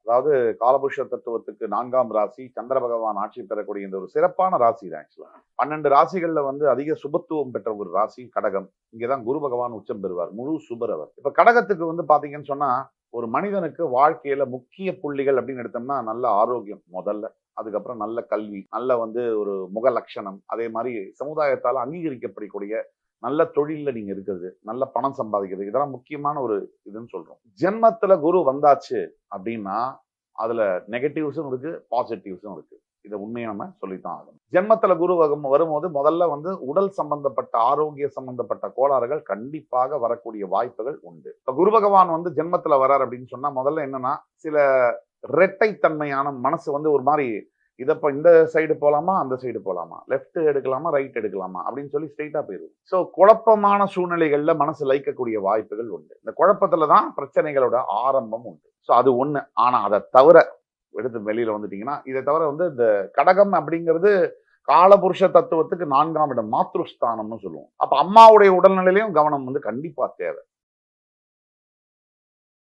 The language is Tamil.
அதாவது காலபுருஷ தத்துவத்துக்கு 4ஆம் ராசி சந்திர பகவான் ஆட்சி பெறக்கூடிய இந்த ஒரு சிறப்பான ராசி தான். ஆக்சுவலா 12 ராசிகள்ல வந்து அதிக சுபத்துவம் பெற்ற ஒரு ராசி கடகம். இங்கதான் குரு பகவான் உச்சம் பெறுவார், முழு சுபர் அவர். இப்ப கடகத்துக்கு வந்து பாத்தீங்கன்னு சொன்னா, ஒரு மனிதனுக்கு வாழ்க்கையில முக்கிய புள்ளிகள் அப்படின்னு எடுத்தோம்னா நல்ல ஆரோக்கியம் முதல்ல, அதுக்கப்புறம் நல்ல கல்வி, நல்ல வந்து ஒரு முக லட்சணம், அதே மாதிரி சமுதாயத்தால் அங்கீகரிக்கப்படக்கூடிய நல்ல தொழில்ல நீங்க இருக்கிறது, நல்ல பணம் சம்பாதிக்கிறது, இதெல்லாம் முக்கியமான ஒரு இதுன்னு சொல்றோம். ஜென்மத்துல குரு வந்தாச்சு அப்படின்னா அதுல நெகட்டிவ்ஸும் இருக்கு, பாசிட்டிவ்ஸும் இருக்கு. இதை உண்மையை நம்ம சொல்லித்தான் ஆகணும். ஜென்மத்துல குரு வரும்போது முதல்ல வந்து உடல் சம்பந்தப்பட்ட ஆரோக்கிய சம்பந்தப்பட்ட கோளாறுகள் கண்டிப்பாக வரக்கூடிய வாய்ப்புகள் உண்டு. இப்ப குரு பகவான் வந்து ஜென்மத்துல வர்றார் அப்படின்னு சொன்னா முதல்ல என்னன்னா, சில இரட்டைத்தன்மையான மனசு வந்து ஒரு மாதிரி இதப்ப இந்த சைடு போலாமா அந்த சைடு போலாமா, லெஃப்ட் எடுக்கலாமா ரைட் எடுக்கலாமா அப்படின்னு சொல்லி ஸ்ட்ரெயிட்டா போயிடும். சோ குழப்பமான சூழ்நிலைகள்ல மனசு லயிக்கக்கூடிய வாய்ப்புகள் உண்டு. இந்த குழப்பத்துலதான் பிரச்சனைகளோட ஆரம்பம் உண்டு. சோ அது ஒண்ணு. ஆனா அதை தவிர எடுத்து வெளியில வந்துட்டீங்கன்னா, இதை தவிர வந்து இந்த கடகம் அப்படிங்கிறது காலபுருஷ தத்துவத்துக்கு 4ஆம் இடம், மாத்ருஸ்தானம்னு சொல்லுவோம். அப்ப அம்மாவுடைய உடல்நிலையிலையும் கவனம் வந்து கண்டிப்பா தேவை.